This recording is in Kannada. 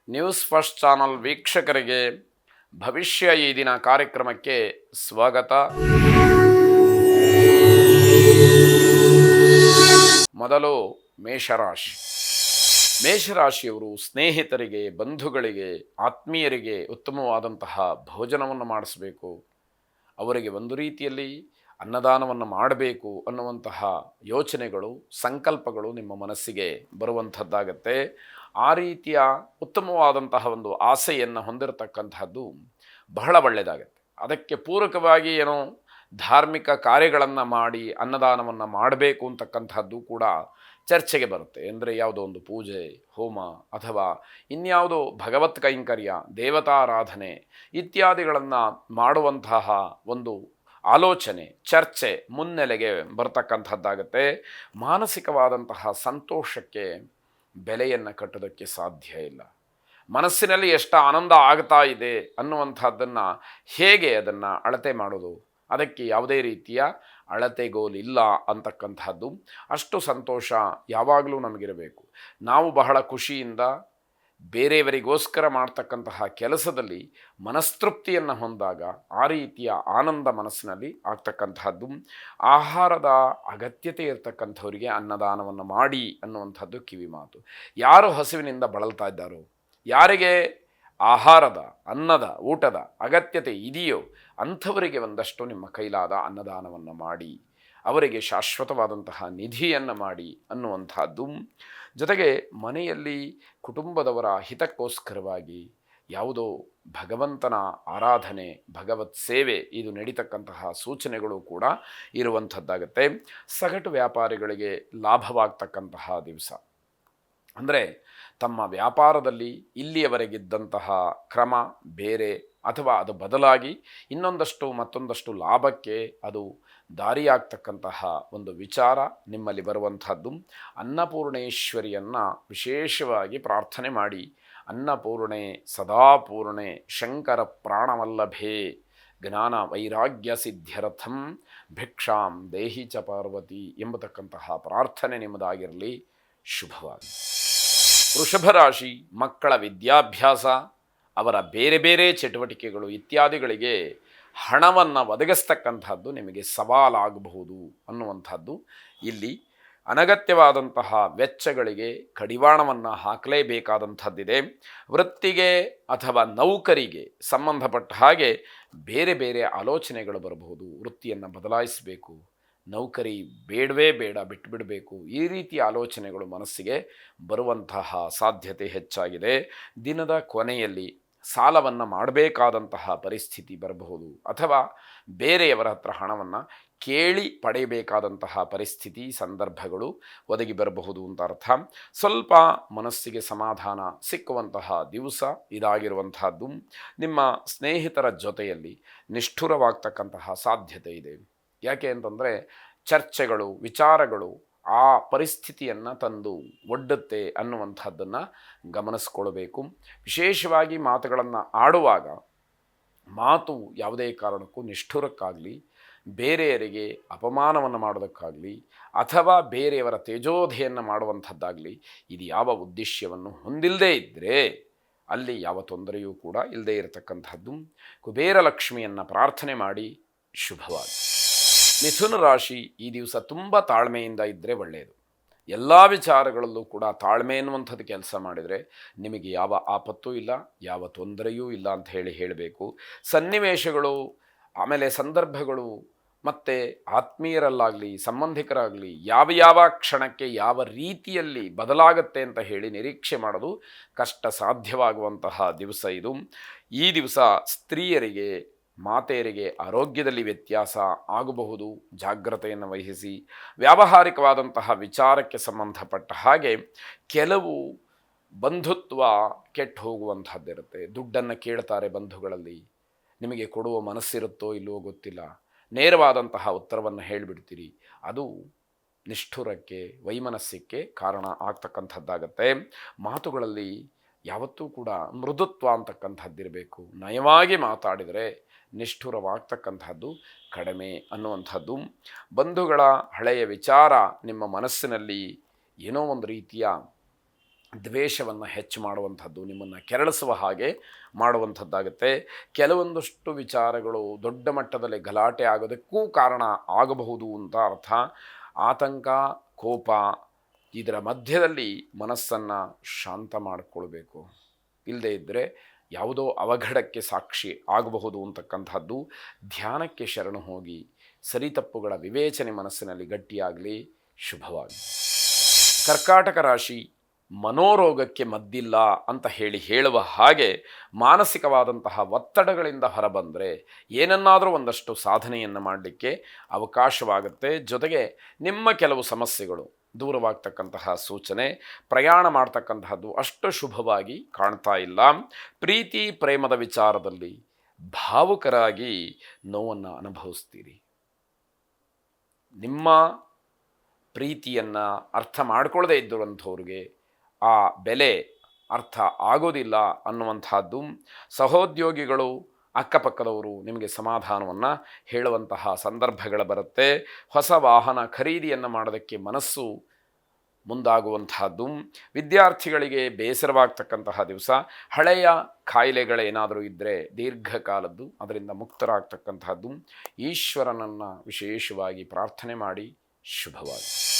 ನ್ಯೂಸ್ ಫಸ್ಟ್ ಚಾನಲ್ ವೀಕ್ಷಕರಿಗೆ ಭವಿಷ್ಯ ಈ ದಿನ ಕಾರ್ಯಕ್ರಮಕ್ಕೆ ಸ್ವಾಗತ. ಮೊದಲು ಮೇಷರಾಶಿ. ಮೇಷರಾಶಿಯವರು ಸ್ನೇಹಿತರಿಗೆ, ಬಂಧುಗಳಿಗೆ, ಆತ್ಮೀಯರಿಗೆ ಉತ್ತಮವಾದಂತಹ ಭೋಜನವನ್ನು ಮಾಡಿಸಬೇಕು, ಅವರಿಗೆ ಒಂದು ರೀತಿಯಲ್ಲಿ ಅನ್ನದಾನವನ್ನು ಮಾಡಬೇಕು ಅನ್ನುವಂತಹ ಯೋಚನೆಗಳು, ಸಂಕಲ್ಪಗಳು ನಿಮ್ಮ ಮನಸ್ಸಿಗೆ ಬರುವಂಥದ್ದಾಗತ್ತೆ. ಆ ರೀತಿಯ ಉತ್ತಮವಾದಂತಹ ಒಂದು ಆಸೆಯನ್ನು ಹೊಂದಿರತಕ್ಕಂತಹದ್ದು ಬಹಳ ಒಳ್ಳೆಯದಾಗತ್ತೆ. ಅದಕ್ಕೆ ಪೂರಕವಾಗಿ ಏನೋ ಧಾರ್ಮಿಕ ಕಾರ್ಯಗಳನ್ನು ಮಾಡಿ ಅನ್ನದಾನವನ್ನು ಮಾಡಬೇಕು ಅಂತಕ್ಕಂಥದ್ದು ಕೂಡ ಚರ್ಚೆಗೆ ಬರುತ್ತೆ. ಅಂದರೆ ಯಾವುದೋ ಒಂದು ಪೂಜೆ, ಹೋಮ ಅಥವಾ ಇನ್ಯಾವುದೋ ಭಗವತ್ ಕೈಂಕರ್ಯ, ದೇವತಾರಾಧನೆ ಇತ್ಯಾದಿಗಳನ್ನು ಮಾಡುವಂತಹ ಒಂದು ಆಲೋಚನೆ, ಚರ್ಚೆ ಮುನ್ನೆಲೆಗೆ ಬರ್ತಕ್ಕಂಥದ್ದಾಗತ್ತೆ. ಮಾನಸಿಕವಾದಂತಹ ಸಂತೋಷಕ್ಕೆ ಬೆಲೆಯನ್ನು ಕಟ್ಟೋದಕ್ಕೆ ಸಾಧ್ಯ ಇಲ್ಲ. ಮನಸ್ಸಿನಲ್ಲಿ ಎಷ್ಟು ಆನಂದ ಆಗ್ತಾ ಇದೆ ಅನ್ನುವಂಥದ್ದನ್ನು ಹೇಗೆ ಅದನ್ನು ಅಳತೆ ಮಾಡೋದು? ಅದಕ್ಕೆ ಯಾವುದೇ ರೀತಿಯ ಅಳತೆಗೋಲಿಲ್ಲ ಅಂತಕ್ಕಂಥದ್ದು. ಅಷ್ಟು ಸಂತೋಷ ಯಾವಾಗಲೂ ನಮಗಿರಬೇಕು. ನಾವು ಬಹಳ ಖುಷಿಯಿಂದ ಬೇರೆಯವರಿಗೋಸ್ಕರ ಮಾಡ್ತಕ್ಕಂತಹ ಕೆಲಸದಲ್ಲಿ ಮನಸ್ತೃಪ್ತಿಯನ್ನು ಹೊಂದಾಗ ಆ ರೀತಿಯ ಆನಂದ ಮನಸ್ಸಿನಲ್ಲಿ ಆಗ್ತಕ್ಕಂತಹದ್ದು. ಆಹಾರದ ಅಗತ್ಯತೆ ಇರತಕ್ಕಂಥವರಿಗೆ ಅನ್ನದಾನವನ್ನು ಮಾಡಿ ಅನ್ನುವಂಥದ್ದು ಕಿವಿ ಮಾತು. ಯಾರು ಹಸಿವಿನಿಂದ ಬಳಲ್ತಾ ಇದ್ದಾರೋ, ಯಾರಿಗೆ ಆಹಾರದ, ಅನ್ನದ, ಊಟದ ಅಗತ್ಯತೆ ಇದೆಯೋ ಅಂಥವರಿಗೆ ಒಂದಷ್ಟು ನಿಮ್ಮ ಕೈಲಾದ ಅನ್ನದಾನವನ್ನು ಮಾಡಿ, ಅವರಿಗೆ ಶಾಶ್ವತವಾದಂತಹ ನಿಧಿಯನ್ನು ಮಾಡಿ ಅನ್ನುವಂಥದ್ದು. ಜೊತೆಗೆ ಮನೆಯಲ್ಲಿ ಕುಟುಂಬದವರ ಹಿತಕ್ಕೋಸ್ಕರವಾಗಿ ಯಾವುದೋ ಭಗವಂತನ ಆರಾಧನೆ, ಭಗವತ್ ಸೇವೆ ಇದು ನಡೀತಕ್ಕಂತಹ ಸೂಚನೆಗಳು ಕೂಡ ಇರುವಂಥದ್ದಾಗತ್ತೆ. ಸಗಟು ವ್ಯಾಪಾರಿಗಳಿಗೆ ಲಾಭವಾಗ್ತಕ್ಕಂತಹ ದಿವಸ. ಅಂದರೆ ತಮ್ಮ ವ್ಯಾಪಾರದಲ್ಲಿ ಇಲ್ಲಿಯವರೆಗಿದ್ದಂತಹ ಕ್ರಮ ಬೇರೆ ಅಥವಾ ಅದು ಬದಲಾಗಿ ಮತ್ತೊಂದಷ್ಟು ಲಾಭಕ್ಕೆ ಅದು ದಾರಿಯಾಗ್ತಕ್ಕಂತಹ ಒಂದು ವಿಚಾರ ನಿಮ್ಮಲ್ಲಿ ಬರುವಂಥದ್ದು. ಅನ್ನಪೂರ್ಣೇಶ್ವರಿಯನ್ನು ವಿಶೇಷವಾಗಿ ಪ್ರಾರ್ಥನೆ ಮಾಡಿ. ಅನ್ನಪೂರ್ಣೆ ಸದಾಪೂರ್ಣೆ ಶಂಕರ ಪ್ರಾಣವಲ್ಲಭೆ ಜ್ಞಾನ ವೈರಾಗ್ಯ ಸಿದ್ಧ್ಯರ್ಥಂ ಭಿಕ್ಷಾಂ ದೇಹಿ ಚ ಪಾರ್ವತಿ ಎಂಬತಕ್ಕಂತಹ ಪ್ರಾರ್ಥನೆ ನಿಮ್ಮದಾಗಿರಲಿ. ಶುಭವಾಗಿ. ವೃಷಭ ರಾಶಿ. ಮಕ್ಕಳ ವಿದ್ಯಾಭ್ಯಾಸ, ಅವರ ಬೇರೆ ಬೇರೆ ಚಟುವಟಿಕೆಗಳು ಇತ್ಯಾದಿಗಳಿಗೆ ಹಣವನ್ನು ಒದಗಿಸ್ತಕ್ಕಂಥದ್ದು ನಿಮಗೆ ಸವಾಲಾಗಬಹುದು ಅನ್ನುವಂಥದ್ದು. ಇಲ್ಲಿ ಅನಗತ್ಯವಾದಂತಹ ವೆಚ್ಚಗಳಿಗೆ ಕಡಿವಾಣವನ್ನು ಹಾಕಲೇಬೇಕಾದಂಥದ್ದಿದೆ. ವೃತ್ತಿಗೆ ಅಥವಾ ನೌಕರಿಗೆ ಸಂಬಂಧಪಟ್ಟ ಹಾಗೆ ಬೇರೆ ಬೇರೆ ಆಲೋಚನೆಗಳು ಬರಬಹುದು. ವೃತ್ತಿಯನ್ನು ಬದಲಾಯಿಸಬೇಕು, ನೌಕರಿ ಬೇಡವೇ ಬೇಡ, ಬಿಟ್ಟುಬಿಡಬೇಕು, ಈ ರೀತಿಯ ಆಲೋಚನೆಗಳು ಮನಸ್ಸಿಗೆ ಬರುವಂತಹ ಸಾಧ್ಯತೆ ಹೆಚ್ಚಾಗಿದೆ. ದಿನದ ಕೊನೆಯಲ್ಲಿ ಸಾಲವನ್ನು ಮಾಡಬೇಕಾದಂತಹ ಪರಿಸ್ಥಿತಿ ಬರಬಹುದು, ಅಥವಾ ಬೇರೆಯವರ ಹತ್ರ ಹಣವನ್ನು ಕೇಳಿ ಪಡೆಯಬೇಕಾದಂತಹ ಪರಿಸ್ಥಿತಿ, ಸಂದರ್ಭಗಳು ಒದಗಿ ಬರಬಹುದು ಅಂತ ಅರ್ಥ. ಸ್ವಲ್ಪ ಮನಸ್ಸಿಗೆ ಸಮಾಧಾನ ಸಿಕ್ಕುವಂತಹ ದಿವಸ ಇದಾಗಿರುವಂತಹದ್ದು. ನಿಮ್ಮ ಸ್ನೇಹಿತರ ಜೊತೆಯಲ್ಲಿ ನಿಷ್ಠುರವಾಗ್ತಕ್ಕಂತಹ ಸಾಧ್ಯತೆ ಇದೆ. ಯಾಕೆ ಅಂತಂದರೆ ಚರ್ಚೆಗಳು, ವಿಚಾರಗಳು ಆ ಪರಿಸ್ಥಿತಿಯನ್ನು ತಂದು ಒಡ್ಡುತ್ತೆ ಅನ್ನುವಂಥದ್ದನ್ನು ಗಮನಿಸ್ಕೊಳ್ಬೇಕು. ವಿಶೇಷವಾಗಿ ಮಾತುಗಳನ್ನು ಆಡುವಾಗ ಮಾತು ಯಾವುದೇ ಕಾರಣಕ್ಕೂ ನಿಷ್ಠುರಕ್ಕಾಗಲಿ, ಬೇರೆಯವರಿಗೆ ಅಪಮಾನವನ್ನು ಮಾಡೋದಕ್ಕಾಗಲಿ, ಅಥವಾ ಬೇರೆಯವರ ತೇಜೋಧೆಯನ್ನು ಮಾಡುವಂಥದ್ದಾಗಲಿ ಇದು ಯಾವ ಉದ್ದೇಶವನ್ನು ಹೊಂದಿಲ್ಲದೇ ಇದ್ದರೆ ಅಲ್ಲಿ ಯಾವ ತೊಂದರೆಯೂ ಕೂಡ ಇಲ್ಲದೇ ಇರತಕ್ಕಂಥದ್ದು. ಕುಬೇರ ಲಕ್ಷ್ಮಿಯನ್ನು ಪ್ರಾರ್ಥನೆ ಮಾಡಿ. ಶುಭವಾಗಿ. ಮಿಥುನ ರಾಶಿ. ಈ ದಿವಸ ತುಂಬ ತಾಳ್ಮೆಯಿಂದ ಇದ್ದರೆ ಒಳ್ಳೆಯದು. ಎಲ್ಲ ವಿಚಾರಗಳಲ್ಲೂ ಕೂಡ ತಾಳ್ಮೆ ಎನ್ನುವಂಥದ್ದು ಕೆಲಸ ಮಾಡಿದರೆ ನಿಮಗೆ ಯಾವ ಆಪತ್ತೂ ಇಲ್ಲ, ಯಾವ ತೊಂದರೆಯೂ ಇಲ್ಲ ಅಂತ ಹೇಳಬೇಕು. ಸನ್ನಿವೇಶಗಳು, ಆಮೇಲೆ ಸಂದರ್ಭಗಳು ಮತ್ತು ಆತ್ಮೀಯರಲ್ಲಾಗಲಿ ಸಂಬಂಧಿಕರಾಗಲಿ ಯಾವ ಕ್ಷಣಕ್ಕೆ ಯಾವ ರೀತಿಯಲ್ಲಿ ಬದಲಾಗತ್ತೆ ಅಂತ ಹೇಳಿ ನಿರೀಕ್ಷೆ ಮಾಡೋದು ಕಷ್ಟ ಸಾಧ್ಯವಾಗುವಂತಹ ದಿವಸ ಇದು. ಈ ದಿವಸ ಸ್ತ್ರೀಯರಿಗೆ, ಮಾತೆಯರಿಗೆ ಆರೋಗ್ಯದಲ್ಲಿ ವ್ಯತ್ಯಾಸ ಆಗಬಹುದು. ಜಾಗ್ರತೆಯನ್ನು ವಹಿಸಿ. ವ್ಯಾವಹಾರಿಕವಾದಂತಹ ವಿಚಾರಕ್ಕೆ ಸಂಬಂಧಪಟ್ಟ ಹಾಗೆ ಕೆಲವು ಬಂಧುತ್ವ ಕೆಟ್ಟು ಹೋಗುವಂಥದ್ದಿರುತ್ತೆ. ದುಡ್ಡನ್ನು ಕೇಳ್ತಾರೆ ಬಂಧುಗಳಲ್ಲಿ, ನಿಮಗೆ ಕೊಡುವ ಮನಸ್ಸಿರುತ್ತೋ ಇಲ್ಲವೋ ಗೊತ್ತಿಲ್ಲ, ನೇರವಾದಂತಹ ಉತ್ತರವನ್ನು ಹೇಳಿಬಿಡ್ತೀರಿ. ಅದು ನಿಷ್ಠುರಕ್ಕೆ, ವೈಮನಸ್ಯಕ್ಕೆ ಕಾರಣ ಆಗ್ತಕ್ಕಂಥದ್ದಾಗತ್ತೆ. ಮಾತುಗಳಲ್ಲಿ ಯಾವತ್ತೂ ಕೂಡ ಮೃದುತ್ವ ಅಂತಕ್ಕಂಥದ್ದಿರಬೇಕು. ನಯವಾಗಿ ಮಾತಾಡಿದರೆ ನಿಷ್ಠುರವಾಗ್ತಕ್ಕಂಥದ್ದು ಕಡಿಮೆ ಅನ್ನುವಂಥದ್ದು. ಬಂಧುಗಳ ಹಳೆಯ ವಿಚಾರ ನಿಮ್ಮ ಮನಸ್ಸಿನಲ್ಲಿ ಏನೋ ಒಂದು ರೀತಿಯ ದ್ವೇಷವನ್ನು ಹೆಚ್ಚು ಮಾಡುವಂಥದ್ದು, ನಿಮ್ಮನ್ನು ಕೆರಳಿಸುವ ಹಾಗೆ ಮಾಡುವಂಥದ್ದಾಗುತ್ತೆ. ಕೆಲವೊಂದಷ್ಟು ವಿಚಾರಗಳು ದೊಡ್ಡ ಮಟ್ಟದಲ್ಲಿ ಗಲಾಟೆ ಆಗೋದಕ್ಕೂ ಕಾರಣ ಆಗಬಹುದು ಅಂತ ಅರ್ಥ. ಆತಂಕ, ಕೋಪ ಇದರ ಮಧ್ಯದಲ್ಲಿ ಮನಸ್ಸನ್ನು ಶಾಂತ ಮಾಡಿಕೊಳ್ಬೇಕು. ಇಲ್ಲದೇ ಇದ್ದರೆ ಯಾವುದೋ ಅವಘಡಕ್ಕೆ ಸಾಕ್ಷಿ ಆಗಬಹುದು ಅಂತಕ್ಕಂಥದ್ದು. ಧ್ಯಾನಕ್ಕೆ ಶರಣು ಹೋಗಿ ಸರಿತಪ್ಪುಗಳ ವಿವೇಚನೆ ಮನಸ್ಸಿನಲ್ಲಿ ಗಟ್ಟಿಯಾಗಲಿ. ಶುಭವಾಗಿ. ಕರ್ಕಾಟಕ ರಾಶಿ ಮನೋರೋಗಕ್ಕೆ ಮದ್ದಿಲ್ಲ ಅಂತ ಹೇಳುವ ಹಾಗೆ ಮಾನಸಿಕವಾದಂತಹ ಒತ್ತಡಗಳಿಂದ ಹೊರಬಂದರೆ ಏನನ್ನಾದರೂ ಒಂದಷ್ಟು ಸಾಧನೆಯನ್ನು ಮಾಡಲಿಕ್ಕೆ ಅವಕಾಶವಾಗುತ್ತೆ. ಜೊತೆಗೆ ನಿಮ್ಮ ಕೆಲವು ಸಮಸ್ಯೆಗಳು ದೂರವಾಗ್ತಕ್ಕಂತಹ ಸೂಚನೆ. ಪ್ರಯಾಣ ಮಾಡ್ತಕ್ಕಂತಹದ್ದು ಅಷ್ಟು ಶುಭವಾಗಿ ಕಾಣ್ತಾ ಇಲ್ಲ. ಪ್ರೀತಿ ಪ್ರೇಮದ ವಿಚಾರದಲ್ಲಿ ಭಾವುಕರಾಗಿ ನೋವನ್ನು ಅನುಭವಿಸ್ತೀರಿ. ನಿಮ್ಮ ಪ್ರೀತಿಯನ್ನು ಅರ್ಥ ಮಾಡ್ಕೊಳ್ಳದೇ ಇದ್ದಂಥವ್ರಿಗೆ ಆ ಬೆಲೆ ಅರ್ಥ ಆಗೋದಿಲ್ಲ ಅನ್ನುವಂಥದ್ದು. ಸಹೋದ್ಯೋಗಿಗಳು, ಅಕ್ಕಪಕ್ಕದವರು ನಿಮಗೆ ಸಮಾಧಾನವನ್ನು ಹೇಳುವಂತಹ ಸಂದರ್ಭಗಳು ಬರುತ್ತೆ. ಹೊಸ ವಾಹನ ಖರೀದಿಯನ್ನು ಮಾಡೋದಕ್ಕೆ ಮನಸ್ಸು ಮುಂದಾಗುವಂತಹದ್ದು. ವಿದ್ಯಾರ್ಥಿಗಳಿಗೆ ಬೇಸರವಾಗ್ತಕ್ಕಂತಹ ದಿವಸ. ಹಳೆಯ ಕಾಯಿಲೆಗಳೇನಾದರೂ ಇದ್ದರೆ ದೀರ್ಘಕಾಲದ್ದು ಅದರಿಂದ ಮುಕ್ತರಾಗ್ತಕ್ಕಂತಹದ್ದು. ಈಶ್ವರನನ್ನು ವಿಶೇಷವಾಗಿ ಪ್ರಾರ್ಥನೆ ಮಾಡಿ. ಶುಭವಾಗಿ.